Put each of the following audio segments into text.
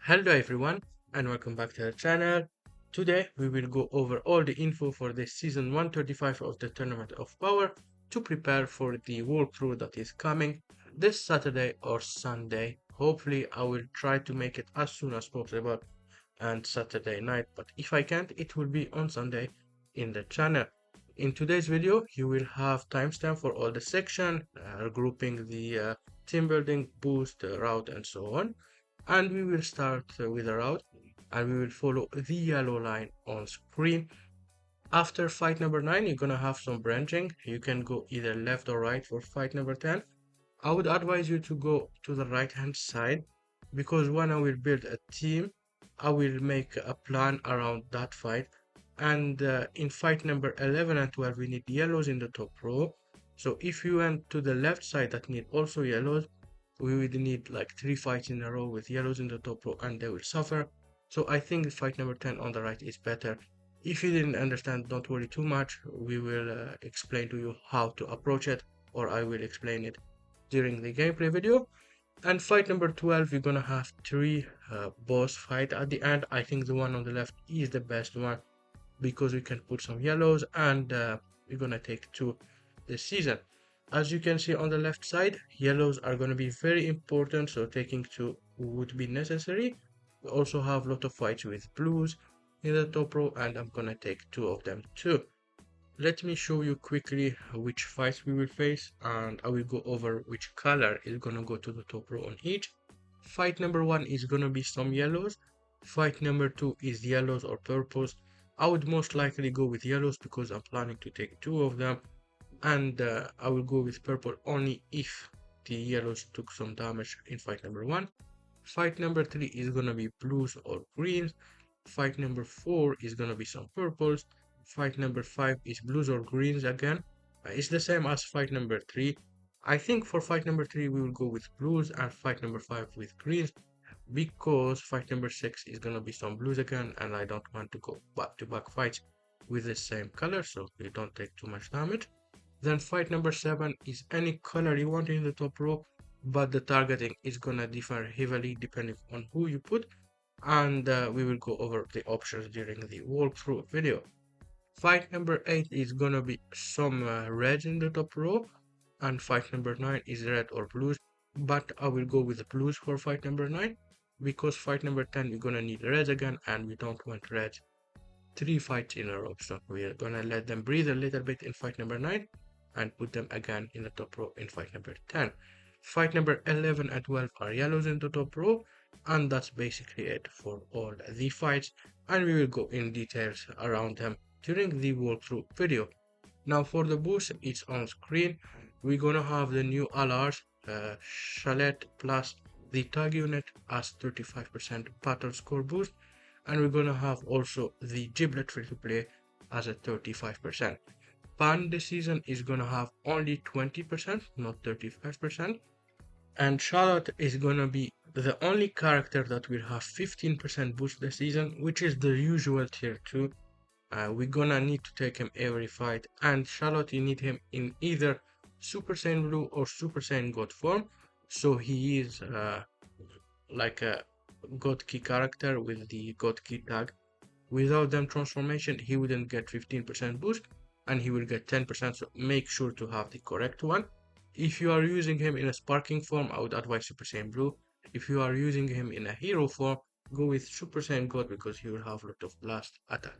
Hello everyone and welcome back to the channel. Today we will go over all the info for the season 135 of the Tournament of Power to prepare for the walkthrough that is coming this Saturday or Sunday. Hopefully I will try to make it as soon as possible and Saturday night, but if I can't it will be on Sunday in the channel. In today's video you will have timestamp for all the section, grouping the team building, boost, route and so on, and we will start with a route and we will follow the yellow line on screen. After fight number 9 you're gonna have some branching. You can go either left or right for fight number 10. I would advise you to go to the right hand side because when I will build a team I will make a plan around that fight, and in fight number 11 and 12 we need yellows in the top row. So if you went to the left side that need also yellows, we would need like 3 fights in a row with yellows in the top row and they will suffer. So I think fight number 10 on the right is better. If you didn't understand, don't worry too much. We will explain to you how to approach it, or I will explain it during the gameplay video. And fight number 12, you're gonna have three boss fight at the end. I think the one on the left is the best one because we can put some yellows and we're gonna take two this season. As you can see on the left side, yellows are gonna be very important, so taking two would be necessary. We also have a lot of fights with blues in the top row and I'm gonna take two of them too. Let me show you quickly which fights we will face, and I will go over which color is gonna go to the top row on each. Fight number 1 is gonna be some yellows. Fight number 2 is yellows or purples. I would most likely go with yellows because I'm planning to take two of them, and I will go with purple only if the yellows took some damage in fight number 1. Fight number 3 is gonna be blues or greens. Fight number 4 is gonna be some purples. Fight number 5 is blues or greens again. It's the same as fight number 3. I think for fight number 3 we will go with blues and fight number 5 with greens because fight number 6 is gonna be some blues again and I don't want to go back to back fights with the same color so you don't take too much damage. Then fight number 7 is any color you want in the top row, but the targeting is gonna differ heavily depending on who you put, and we will go over the options during the walkthrough video. Fight number 8 is gonna be some red in the top row, and fight number 9 is red or blues, but I will go with the blues for fight number 9 because fight number 10 we're gonna need reds again and we don't want reds 3 fights in a row, so we are gonna let them breathe a little bit in fight number 9 and put them again in the top row in fight number 10. Fight number 11 and 12 are yellows in the top row, and that's basically it for all the fights, and we will go in details around them during the walkthrough video. Now for the boost, it's on screen. We're gonna have the new alarms, Chalet plus the tag unit as 35% battle score boost, and we're gonna have also the giblet free to play as a 35%. Pan this season is gonna have only 20%, not 35%. And Charlotte is gonna be the only character that will have 15% boost this season, which is the usual tier 2. We're gonna need to take him every fight, and Charlotte you need him in either Super Saiyan Blue or Super Saiyan God form, so he is like a God Key character with the God Key tag. Without them transformation he wouldn't get 15% boost and he will get 10%, so make sure to have the correct one. If you are using him in a sparking form, I would advise Super Saiyan Blue. If you are using him in a hero form, go with Super Saiyan God because he will have a lot of blast attack.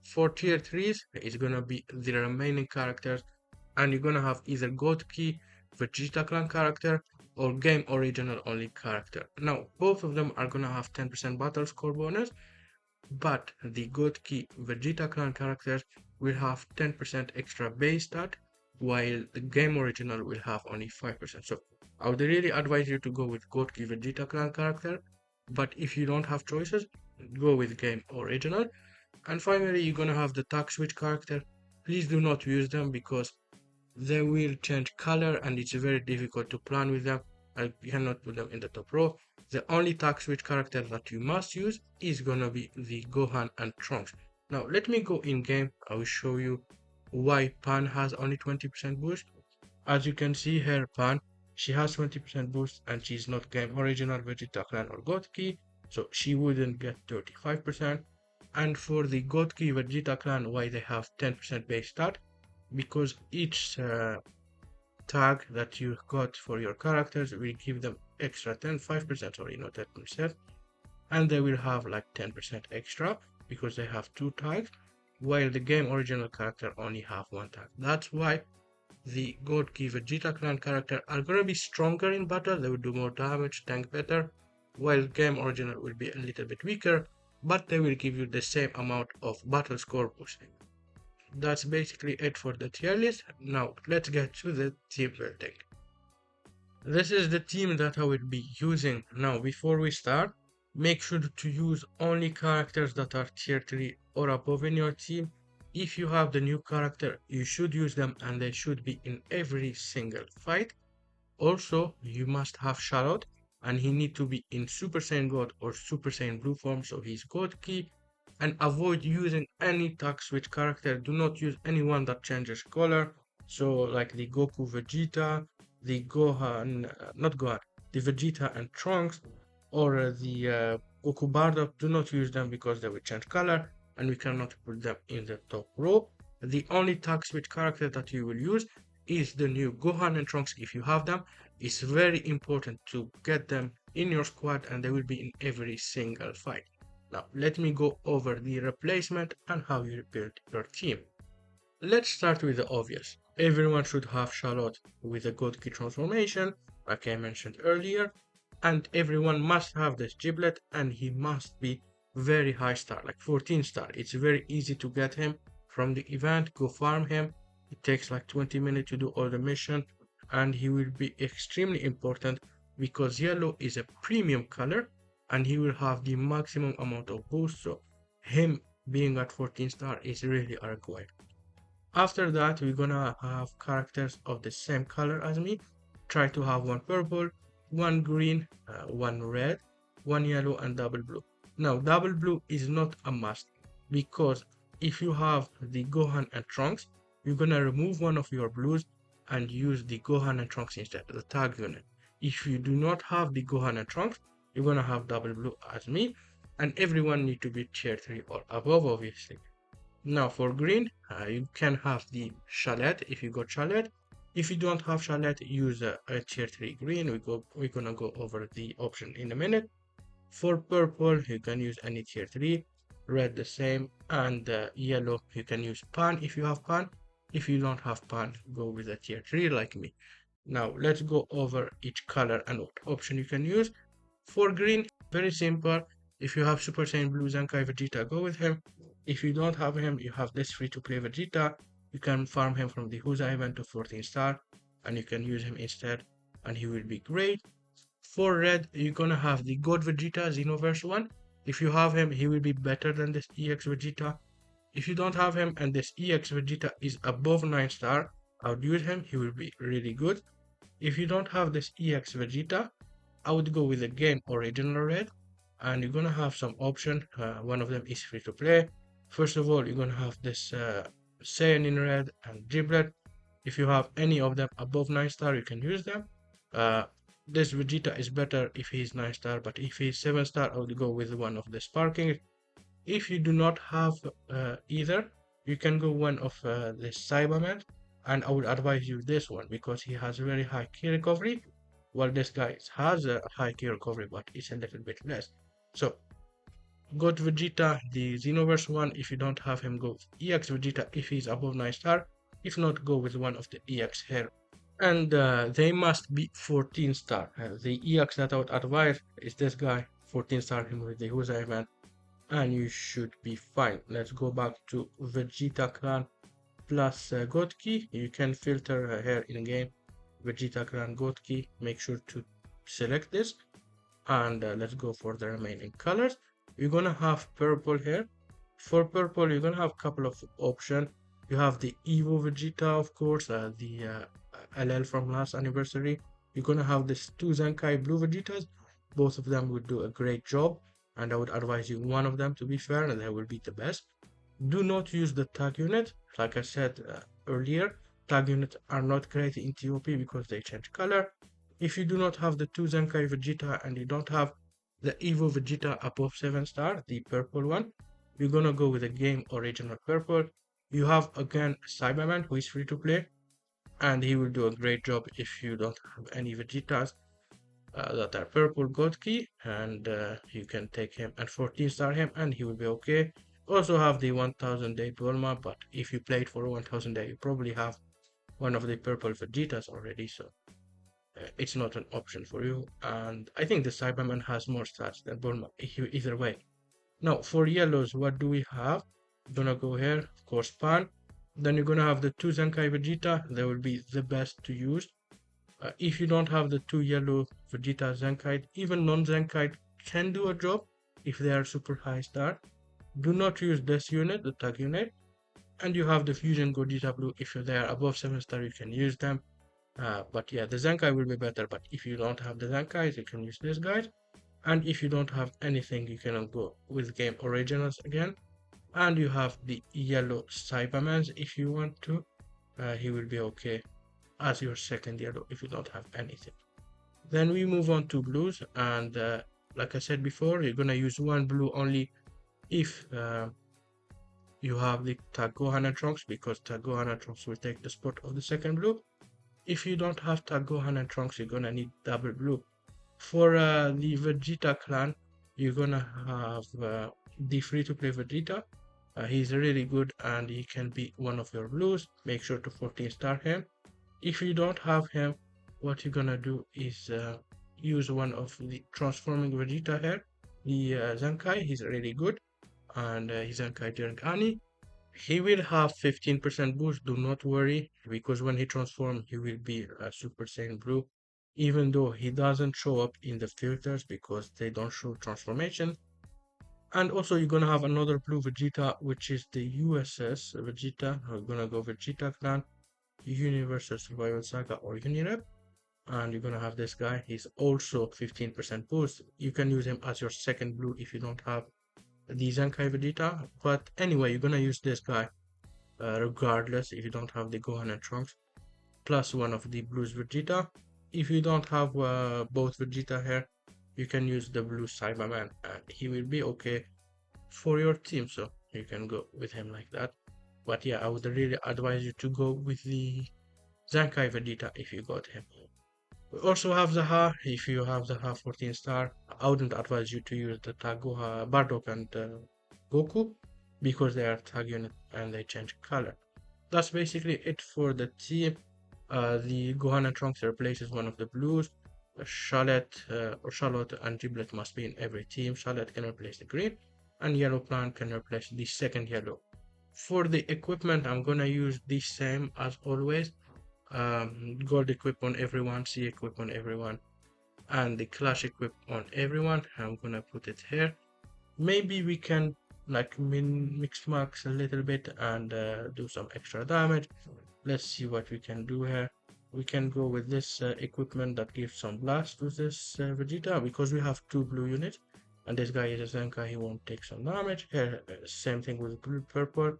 For tier 3s, it's gonna be the remaining characters, and you're gonna have either God Key, Vegeta Clan character, or Game Original only character. Now, both of them are gonna have 10% battle score bonus, but the God Key Vegeta Clan characters will have 10% extra base stat, while the game original will have only 5%. So I would really advise you to go with God Key Vegeta Clan character, but if you don't have choices, go with game original. And finally, you're gonna have the tag switch character. Please do not use them because they will change color and it's very difficult to plan with them. I cannot put them in the top row. The only tag switch character that you must use is gonna be the Gohan and Trunks. Now let me go in game. I will show you why Pan has only 20% boost. As you can see here, Pan, she has 20% boost and she's not game original, Vegeta Clan or God Key. so she wouldn't get 35%. And for the Godki Vegeta clan, why they have 10% base stat? Because each tag that you got for your characters will give them extra 5%, sorry, not 10%, and they will have like 10% extra because they have two tags, while the game original character only have one tag. That's why the God Key Vegeta clan character are gonna be stronger in battle, they will do more damage, tank better, while game original will be a little bit weaker, but they will give you the same amount of battle score boosting. That's basically it for the tier list. Now let's get to the team building. This is the team that I will be using. Now before we start, make sure to use only characters that are tier 3 or above in your team. If you have the new character, you should use them and they should be in every single fight. Also, you must have Charlotte and he need to be in Super Saiyan God or Super Saiyan Blue form, so he's God key. And avoid using any tag switch character. Do not use anyone that changes color. So like the Goku Vegeta, the Gohan, not Gohan, the Vegeta and Trunks, or the Goku Bardock. Do not use them because they will change color and we cannot put them in the top row. The only tag switch character that you will use is the new Gohan and Trunks if you have them. It's very important to get them in your squad and they will be in every single fight. Now let me go over the replacement and how you build your team. Let's start with the obvious. Everyone should have Charlotte with a good key transformation, like I mentioned earlier, and everyone must have this giblet and he must be very high star, like 14 star. It's very easy to get him from the event, go farm him. It takes like 20 minutes to do all the mission and he will be extremely important because yellow is a premium color and he will have the maximum amount of boost, so him being at 14 star is really arguable. After that, we're gonna have characters of the same color as me. Try to have one purple, one green, one red, one yellow, and double blue. Now, double blue is not a must because if you have the Gohan and Trunks, you're gonna remove one of your blues and use the Gohan and Trunks instead, the tag unit. If you do not have the Gohan and Trunks, you're gonna have double blue as me, and everyone need to be tier 3 or above, obviously. Now for green, you can have the chalet if you got chalet. If you don't have chalet, use a tier 3 green. We're gonna go over the option in a minute. For purple, you can use any tier 3. Red the same, and yellow you can use pan if you have pan. If you don't have pan, go with a tier 3 like me. Now let's go over each color and what option you can use. For green, very simple. If you have Super Saiyan Blue Zenkai Vegeta, go with him. If you don't have him, you have this free-to-play Vegeta. You can farm him from the Huza event to 14 star, and you can use him instead, and he will be great. For red, you're gonna have the God Vegeta Xenoverse one. If you have him, he will be better than this EX Vegeta. If you don't have him and this EX Vegeta is above 9 star, I would use him, he will be really good. If you don't have this EX Vegeta, I would go with the game original red, and you're gonna have some option. One of them is free to play. First of all, you're gonna have this Saiyan in red and Giblet. If you have any of them above 9 star, you can use them. Uh, this Vegeta is better if he's 9 star, but if he's 7 star, I would go with one of the Sparking. If you do not have either, you can go one of the Cyberman, and I would advise you this one because he has very high key recovery. Well, this guy has a high key recovery, but it's a little bit less. So, go to Vegeta, the Xenoverse one. If you don't have him, go EX Vegeta if he's above 9 star. If not, go with one of the EX here. And they must be 14 star. The EX that I would advise is this guy, 14 star him with the Huza event, and you should be fine. Let's go back to Vegeta clan plus God key. You can filter here in game Vegeta clan God key. Make sure to select this, and let's go for the remaining colors. You're gonna have purple here. For purple, you're gonna have a couple of options. You have the Evo Vegeta, of course, the LL from last anniversary. You're gonna have this two Zenkai Blue Vegetas. Both of them would do a great job, and I would advise you one of them to be fair, and they will be the best. Do not use the tag unit. Like I said earlier, tag units are not great in TOP because they change color. If you do not have the two Zenkai Vegeta and you don't have the Evo Vegeta above 7 star, the purple one. You're gonna go with the game original purple. You have again Cyberman who is free to play, and he will do a great job if you don't have any Vegetas that are purple gold key, and you can take him and 14 star him and he will be okay. Also have the 1000 day Bulma, but if you played for 1000 day you probably have one of the purple Vegetas already, so it's not an option for you. And I think the Cyberman has more stats than Bulma either way. Now for yellows, what do we have? Gonna go here, of course, Pan. Then you're gonna have the two Zenkai Vegeta. They will be the best to use. If you don't have the two yellow Vegeta Zenkai, even non-Zenkai can do a job if they are super high star. Do not use this unit, the tag unit. And you have the Fusion Gogeta Blue. If they are above 7 star, you can use them. But yeah, the Zenkai will be better. But if you don't have the Zenkais, you can use this guy. And if you don't have anything, you can go with game originals again. And you have the yellow Cybermans if you want to. He will be okay as your second yellow if you don't have anything. Then we move on to blues, and like I said before, you're gonna use one blue only if you have the Tag Gohan and Trunks, because Tag Gohan and Trunks will take the spot of the second blue. If you don't have Tag Gohan and Trunks, you're gonna need double blue. For the Vegeta clan, you're gonna have the free-to-play Vegeta. He's really good and he can be one of your blues. Make sure to 14 star him. If you don't have him, what you're gonna do is use one of the transforming Vegeta here. The Zenkai, he's really good, and he's Zenkai during Ani. He will have 15% boost, do not worry, because when he transforms, he will be a Super Saiyan Blue, even though he doesn't show up in the filters because they don't show transformation. And also you're gonna have another blue Vegeta, which is the USS Vegeta. We're gonna go Vegeta Clan, Universal Survival Saga or Unirep. And you're gonna have this guy, he's also 15% boost. You can use him as your second blue if you don't have the Zenkai Vegeta. But anyway, you're gonna use this guy regardless if you don't have the Gohan and Trunks, plus one of the blues Vegeta. If you don't have both Vegeta here, you can use the blue Cyberman and he will be okay for your team, so you can go with him like that. But yeah, I would really advise you to go with the Zenkai Vegeta if you got him. We also have Zaha. If you have Zaha 14 star, I wouldn't advise you to use the Tagoha, Bardock and Goku because they are tag unit and they change color. That's basically it for the team. The Gohan and Trunks replaces one of the blues. Charlotte and Giblet must be in every team. Charlotte can replace the green, and Yellow Plant can replace the second yellow. For the equipment, I'm gonna use the same as always. Gold equip on everyone, C equip on everyone, and the Clash equip on everyone. I'm gonna put it here. Maybe we can like mix max a little bit and do some extra damage. Let's see what we can do here. We can go with this equipment that gives some blast to this Vegeta because we have two blue units and this guy is a Zenkai, he won't take some damage. Here, same thing with blue purple.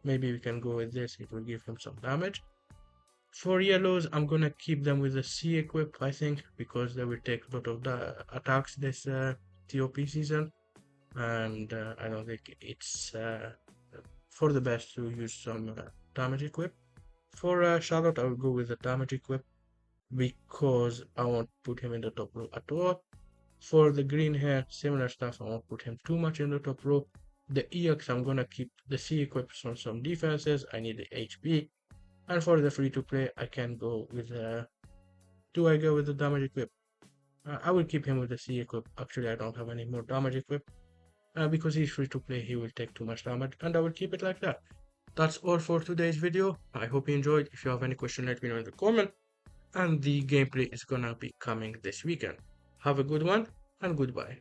Maybe we can go with this, it will give him some damage. For yellows, I'm gonna keep them with the C equip, I think, because they will take a lot of the attacks this TOP season, and I don't think it's for the best to use some damage equip. For Charlotte, I will go with the damage equip because I won't put him in the top row at all. For the green hair, similar stuff, I won't put him too much in the top row. The EX, I'm gonna keep the C equips on some defenses, I need the HP. And for the free to play, I can go with do I go with the damage equip? I will keep him with the C equip. Actually, I don't have any more damage equip because he's free to play, he will take too much damage, and I will keep it like that. That's all for today's video. I hope you enjoyed. If you have any question, let me know in the comment. And the gameplay is gonna be coming this weekend. Have a good one and goodbye.